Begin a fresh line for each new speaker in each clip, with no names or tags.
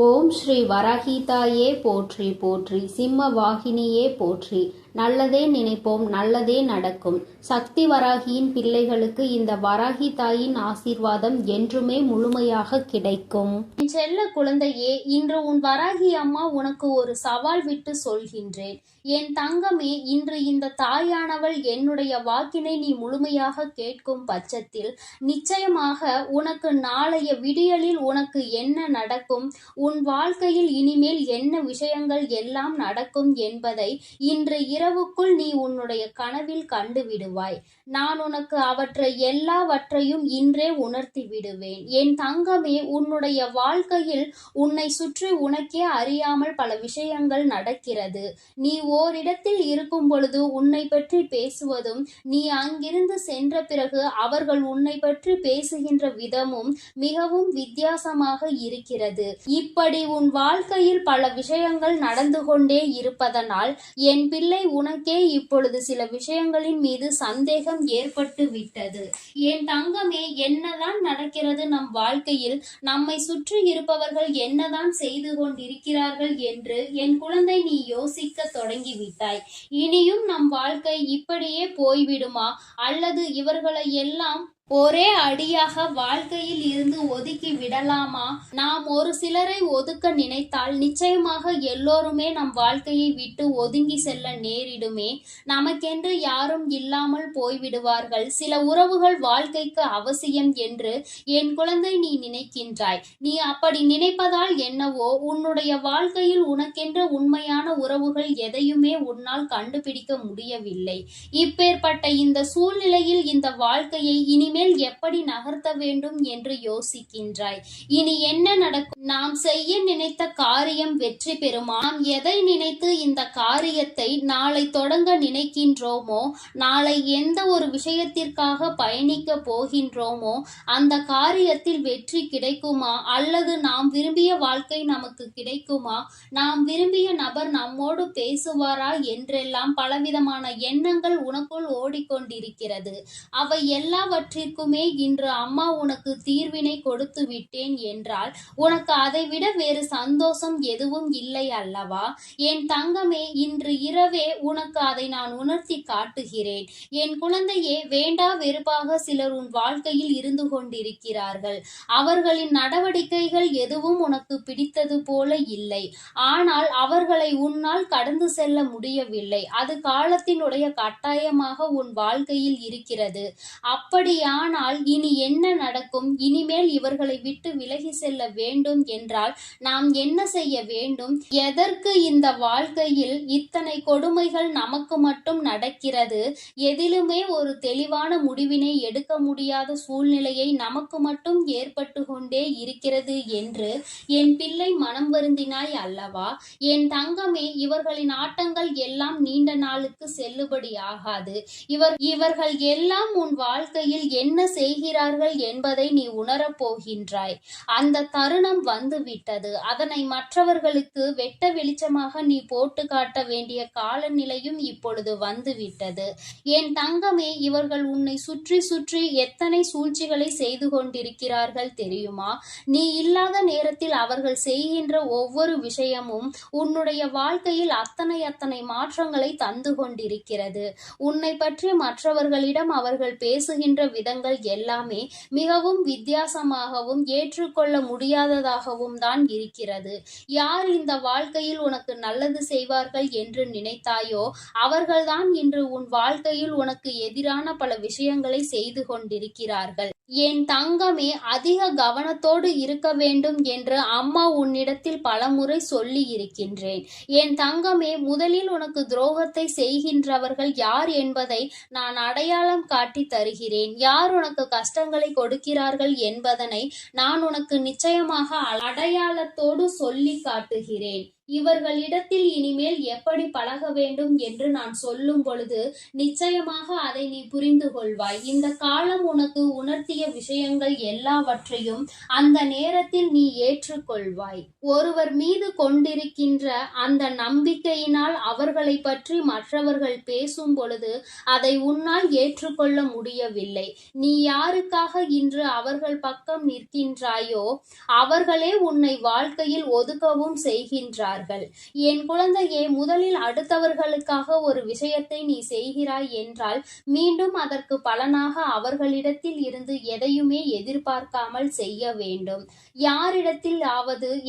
ஓம் ஸ்ரீ வராகிதாயே போற்றி போற்றி, சிம்ம வாகினியே போற்றி. நல்லதே நினைப்போம், நல்லதே நடக்கும். சக்தி வராகியின் பிள்ளைகளுக்கு இந்த வராகி தாயின் ஆசீர்வாதம் என்றுமே முழுமையாக கிடைக்கும். என் செல்ல குழந்தையே, இன்று உன் வராகி அம்மா உனக்கு ஒரு சவால் விட்டு சொல்கின்றேன். என் தங்கமே, இன்று இந்த தாயானவள் என்னுடைய வாக்கினை நீ முழுமையாக கேட்கும் பட்சத்தில் நிச்சயமாக உனக்கு நாளைய விடியலில் உனக்கு என்ன நடக்கும், உன் வாழ்க்கையில் இனிமேல் என்ன விஷயங்கள் எல்லாம் நடக்கும் என்பதை இன்று இரவுக்குள் நீ உன்னுடைய கனவில் கண்டு விடுவாய். நான் உனக்கு அவற்றை எல்லாவற்றையும் இன்றே உணர்த்தி விடுவேன். என் தங்கமே, உன்னுடைய வாழ்க்கையில் உன்னை சுற்றி உனக்கே அறியாமல் பல விஷயங்கள் நடக்கிறது. நீ ஓரிடத்தில் இருக்கும் பொழுது உன்னை பற்றி பேசுவதும், நீ அங்கிருந்து சென்ற பிறகு அவர்கள் உன்னை பற்றி பேசுகின்ற விதமும் மிகவும் வித்தியாசமாக இருக்கிறது. இப்படி உன் வாழ்க்கையில் பல விஷயங்கள் நடந்து கொண்டே இருப்பதனால் என் பிள்ளை உனக்கே இப்பொழுது சில விஷயங்களின் மீது சந்தேகம் ஏற்பட்டு விட்டது. என் தங்கமே, என்னதான் நடக்கிறது நம் வாழ்க்கையில், நம்மை சுற்றி இருப்பவர்கள் என்னதான் செய்து கொண்டிருக்கிறார்கள் என்று என் குழந்தை நீ யோசிக்க தொடங்கிவிட்டாய். இனியும் நம் வாழ்க்கை இப்படியே போய்விடுமா, அல்லது இவர்களை எல்லாம் ஒரே அடியாக வாழ்க்கையில் இருந்து ஒதுக்கி விடலாமா? நாம் ஒரு சிலரை ஒதுக்க நினைத்தால் நிச்சயமாக எல்லோருமே நம் வாழ்க்கையை விட்டு ஒதுங்கி செல்ல நேரிடுமே. நமக்கென்று யாரும் இல்லாமல் போய்விடுவார்கள். சில உறவுகள் வாழ்க்கைக்கு அவசியம் என்று என் குழந்தை நீ நினைக்கின்றாய். நீ அப்படி நினைப்பதால் என்னவோ, உன்னுடைய வாழ்க்கையில் உனக்கென்று உண்மையான உறவுகள் எதையுமே உன்னால் கண்டுபிடிக்க முடியவில்லை. இப்பேற்பட்ட இந்த சூழ்நிலையில் இந்த வாழ்க்கையை இனிமேல் எப்படி நகர்த்த வேண்டும் என்று யோசிக்கின்றாய். இனி என்ன நடக்கும்? நாம் செய்ய நினைத்த காரியம் வெற்றி பெறுமா? நாம் எதை நினைத்து இந்த காரியத்தை நாளை தொடங்க நினைக்கின்றோமோ, நாளை எந்த ஒரு விஷயத்திற்காக பயணிக்க போகின்றோமோ அந்த காரியத்தில் வெற்றி கிடைக்குமா, அல்லது நாம் விரும்பிய வாழ்க்கை நமக்கு கிடைக்குமா, நாம் விரும்பிய நபர் நம்மோடு பேசுவாரா என்றெல்லாம் பலவிதமான எண்ணங்கள் உனக்குள் ஓடிக்கொண்டிருக்கிறது. அவை எல்லாவற்றிற்குமே இன்று அம்மா உனக்கு தீர்வினை கொடுத்து விட்டேன் என்றால் உனக்கு அதை விட வேறு சந்தோஷம் எதுவும் இல்லை அல்லவா? என் தங்கமே, இன்று இரவே உனக்கு அதை நான் உணர்த்தி காட்டுகிறேன். என் குழந்தையே, வேண்டா வெறுப்பாக சிலர் உன் வாழ்க்கையில் இருந்து கொண்டிருக்கிறார்கள். அவர்களின் நடவடிக்கைகள் எதுவும் உனக்கு பிடித்தது போல இல்லை. ஆனால் அவர்களை உன்னால் கடந்து செல்ல முடியவில்லை. அது காலத்தினுடைய கட்டாயமாக உன் வாழ்க்கையில் இருக்கிறது. அப்படியானால் இனி என்ன நடக்கும்? இனிமேல் இவர்களை விட்டு விலகி செல்ல வேண்டும் என்றால் நாம் என்ன செய்ய வேண்டும்? எதற்கு இந்த வாழ்க்கையில் இத்தனை கொடுமைகள் நமக்கு மட்டும் நடக்கிறது? எதிலுமே ஒரு தெளிவான முடிவினை எடுக்க முடியாத சூழ்நிலையை நமக்கு மட்டும் ஏற்பட்டு கொண்டே இருக்கிறது என்று என் பிள்ளை மனம் வருந்தினாய் அல்லவா? என் தங்கமே, இவர்களின் ஆட்டங்கள் எல்லாம் நீண்ட நாளுக்கு செல்லுபடி ஆகாது. இவர்கள் எல்லாம் உன் வாழ்க்கையில் என்ன செய்கிறார்கள் என்பதை நீ உணரப் போகின்றாய். அந்த தருணம் வந்து விட்டது. அதனை மற்றவர்களுக்கு வெட்ட வெளிச்சமாக நீ போட்டு காட்ட வேண்டிய காலநிலையும் இப்பொழுது வந்து விட்டது. என் தங்கமே, இவர்கள் உன்னை சுற்றி சுற்றி எத்தனை சூழ்ச்சிகளை செய்து கொண்டிருக்கிறார்கள் தெரியுமா? நீ இல்லாத நேரத்தில் அவர்கள் செய்கின்ற ஒவ்வொரு விஷயமும் உன்னுடைய வாழ்க்கையில் அத்தனை மாற்றங்களை தந்து கொண்டிருக்கிறது. உன்னை பற்றி மற்றவர்களிடம் அவர்கள் பேசுகின்ற விதங்கள் எல்லாமே மிகவும் வித்தியாசமாகவும் ஏற்றுக்கொள்ள முடியாததாகவும் தான் இருக்கிறது. யார் இந்த வாழ்க்கையில் உனக்கு நல்லது செய்வார்கள் என்று நினைத்தாயோ, அவர்கள்தான் இன்று உன் வாழ்க்கையில் உனக்கு எதிரான பல விஷயங்களை செய்து கொண்டிருக்கிறார்கள். என் தங்கமே, அதிக கவனத்தோடு இருக்க வேண்டும் என்று அம்மா உன்னிடத்தில் பலமுறை சொல்லி இருக்கின்றேன். என் தங்கமே, முதலில் உனக்கு துரோகத்தை செய்கின்றவர்கள் யார் என்பதை நான் அடையாளம் காட்டி தருகிறேன். யார் உனக்கு கஷ்டங்களை கொடுக்கிறார்கள் என்பதனை நான் உனக்கு நிச்சயமாக அடையாளத்தோடு சொல்லி காட்டுகிறேன். இவர்களிடத்தில் இனிமேல் எப்படி பழக வேண்டும் என்று நான் சொல்லும் பொழுது நிச்சயமாக அதை நீ புரிந்து கொள்வாய். இந்த காலம் உனக்கு உணர்த்திய விஷயங்கள் எல்லாவற்றையும் அந்த நேரத்தில் நீ ஏற்றுக்கொள்வாய். ஒருவர் மீது கொண்டிருக்கின்ற அந்த நம்பிக்கையினால் அவர்களை பற்றி மற்றவர்கள் பேசும் பொழுது அதை உன்னால் ஏற்றுக்கொள்ள முடியவில்லை. நீ யாருக்காக இன்று அவர்கள் பக்கம் நிற்கின்றாயோ அவர்களே உன்னை வாழ்க்கையில் ஒதுக்கவும் செய்கின்றார்கள். என் குழந்தையே, முதலில் அடுத்தவர்களுக்காக ஒரு விஷயத்தை நீ செய்கிறாய் என்றால் மீண்டும் அதற்கு பலனாக அவர்களிடத்தில் இருந்து எதையுமே எதிர்பார்க்காமல் செய்ய வேண்டும். யாரிடத்தில்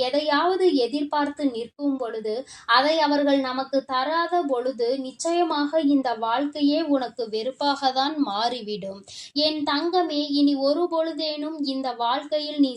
எதையாவது எதிர்பார்த்து நிற்கும் பொழுது அதை அவர்கள் நமக்கு தராத பொழுது நிச்சயமாக இந்த வாழ்க்கையே உனக்கு வெறுப்பாக தான் மாறிவிடும். என் தங்கமே, இனி ஒரு பொழுதேனும் இந்த வாழ்க்கையில் நீ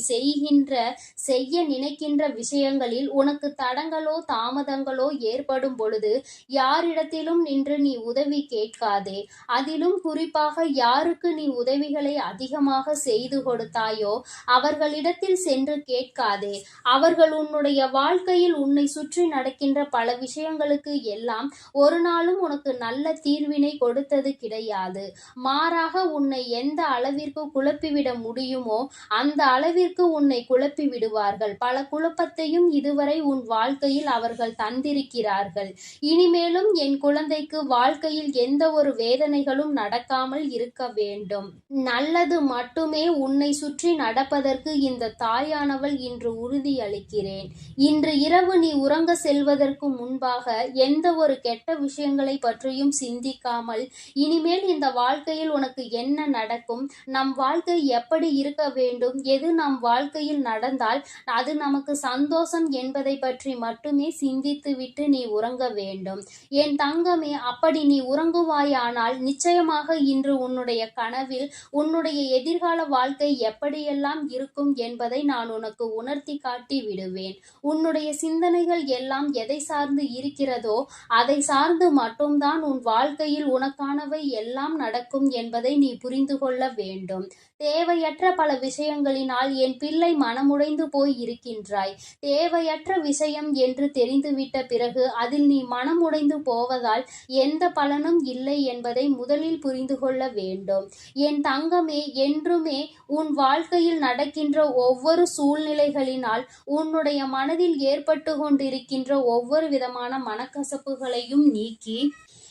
செய்ய நினைக்கின்ற விஷயங்களில் உனக்கு தடங்களோ தாமதங்களோ ஏற்படும் பொழுது யாரிடத்திலும் நின்று நீ உதவி கேட்காதே. அதிலும் குறிப்பாக யாருக்கு நீ உதவிகளை அதிகமாக செய்து கொடுத்தாயோ அவர்களிடத்தில் சென்று கேட்காதே. அவர்கள் உன்னுடைய வாழ்க்கையில் உன்னை சுற்றி நடக்கின்ற பல விஷயங்களுக்கு எல்லாம் ஒரு நாளும் உனக்கு நல்ல தீர்வினை கொடுத்தது கிடையாது. மாறாக உன்னை எந்த அளவிற்கு குழப்பிவிட முடியுமோ அந்த அளவிற்கு உன்னை குழப்பி விடுவார்கள். பல குழப்பத்தையும் இதுவரை உன் வாழ்க்கையில் அவர்கள் தந்திருக்கிறார்கள். இனிமேலும் என் குழந்தைக்கு வாழ்க்கையில் எந்த ஒரு வேதனைகளும் நடக்காமல் இருக்க வேண்டும். நல்லது மட்டுமே உன்னை சுற்றி நடப்பதற்கு இந்த தாயானவள் இன்று உறுதியளிக்கிறேன். இன்று இரவு நீ உறங்க செல்வதற்கு முன்பாக எந்த ஒரு கெட்ட விஷயங்களை பற்றியும் சிந்திக்காமல் இனிமேல் இந்த வாழ்க்கையில் உனக்கு என்ன நடக்கும், நம் வாழ்க்கை எப்படி இருக்க வேண்டும், எது நம் வாழ்க்கையில் நடந்தால் அது நமக்கு சந்தோஷம் என்பதை பற்றி மட்டுமே சிந்தித்துவிட்டு நீ உறங்க வேண்டும். என் தங்கமே, அப்படி நீ உறங்குவாயானால் நிச்சயமாக இன்று உன்னுடைய கனவில் உன்னுடைய எதிர்கால வாழ்க்கை எப்படியெல்லாம் இருக்கும் என்பதை நான் உனக்கு உணர்த்தி காட்டி விடுவேன். உன்னுடைய சிந்தனைகள் எல்லாம் எதை சார்ந்து இருக்கிறதோ அதை சார்ந்து மட்டும்தான் உன் வாழ்க்கையில் உனக்கானவை எல்லாம் நடக்கும் என்பதை நீ புரிந்து கொள்ள வேண்டும். தேவையற்ற பல விஷயங்களினால் என் பிள்ளை மனமுடைந்து போய் இருக்கின்றாய். தேவையற்ற விஷயம் என்று தெரிந்துவிட்ட பிறகு அதில் நீ மனமுடைந்து போவதால் எந்த பலனும் இல்லை என்பதை முதலில் புரிந்து கொள்ள வேண்டும். என் தங்கமே, என்றுமே உன் வாழ்க்கையில் நடக்கின்ற ஒவ்வொரு சூழ்நிலைகளினால் உன்னுடைய மனதில் ஏற்பட்டு கொண்டிருக்கின்ற ஒவ்வொரு விதமான மனக்கசப்புகளையும் நீக்கி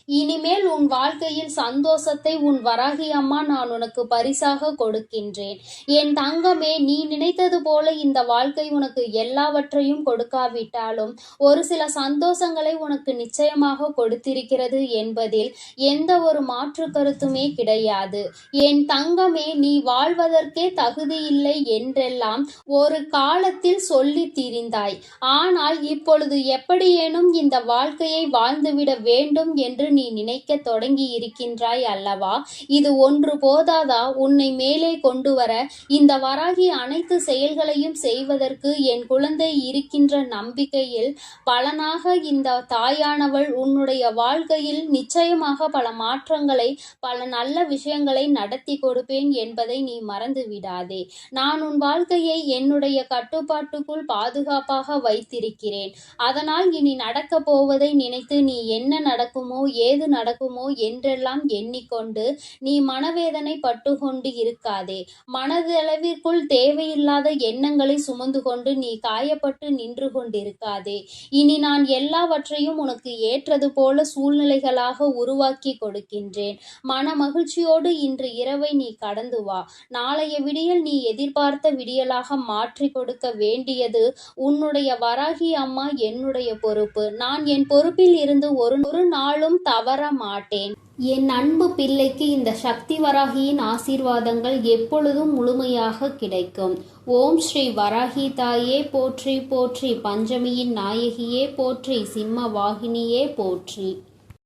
இனிமேல் உன் வாழ்க்கையில் சந்தோஷத்தை உன் வராகி அம்மா நான் உனக்கு பரிசாக கொடுக்கின்றேன். என் தங்கமே, நீ நினைத்தது போல இந்த வாழ்க்கை உனக்கு எல்லாவற்றையும் கொடுக்காவிட்டாலும் ஒரு சில சந்தோஷங்களை உனக்கு நிச்சயமாக கொடுத்திருக்கிறது என்பதில் எந்த ஒரு மாற்று கருத்துமே கிடையாது. என் தங்கமே, நீ வாழ்வதற்கே தகுதியில்லை என்றெல்லாம் ஒரு காலத்தில் சொல்லி திரிந்தாய். ஆனால் இப்பொழுது எப்படியேனும் இந்த வாழ்க்கையை வாழ்ந்துவிட வேண்டும் என்று நீ நினைக்க தொடங்கி இருக்கின்றாய் அல்லவா? இது ஒன்று போதாதா உன்னை மேலே கொண்டு வர? இந்த வராகி அனைத்து செயல்களையும் செய்வதற்கு என் குழந்தை இருக்கின்ற நம்பிக்கையில் பலனாக இந்த தாயானவள் உன்னுடைய வாழ்க்கையில் நிச்சயமாக பல மாற்றங்களை, பல நல்ல விஷயங்களை நடத்தி கொடுப்பேன் என்பதை நீ மறந்து விடாதே. நான் உன் வாழ்க்கையை என்னுடைய கட்டுப்பாட்டுக்குள் பாதுகாப்பாக வைத்திருக்கிறேன். அதனால் இனி நடக்கப் போவதை நினைத்து நீ என்ன நடக்குமோ ஏது நடக்குமோ என்றெல்லாம் எண்ணிக்கொண்டு நீ மனவேதனை பட்டு கொண்டு இருக்காதே. மனதளவிற்குள் தேவையில்லாத எண்ணங்களை சுமந்து கொண்டு நீ காயப்பட்டு நின்று கொண்டிருக்காதே. இனி நான் எல்லாவற்றையும் உனக்கு ஏற்றது போல சூழ்நிலைகளாக உருவாக்கி கொடுக்கின்றேன். மன மகிழ்ச்சியோடு இன்று இரவை நீ கடந்து வா. நாளைய விடியல் நீ எதிர்பார்த்த விடியலாக மாற்றி கொடுக்க வேண்டியது உன்னுடைய வராகி அம்மா என்னுடைய பொறுப்பு. நான் என் பொறுப்பில் இருந்து ஒரு நாளும் தவற மாட்டேன். என் அன்பு பிள்ளைக்கு இந்த சக்தி வராகியின் ஆசீர்வாதங்கள் எப்பொழுதும் முழுமையாக கிடைக்கும். ஓம் ஸ்ரீ வராகி தாயே போற்றி போற்றி, பஞ்சமியின் நாயகியே போற்றி, சிம்ம வாகினியே போற்றி.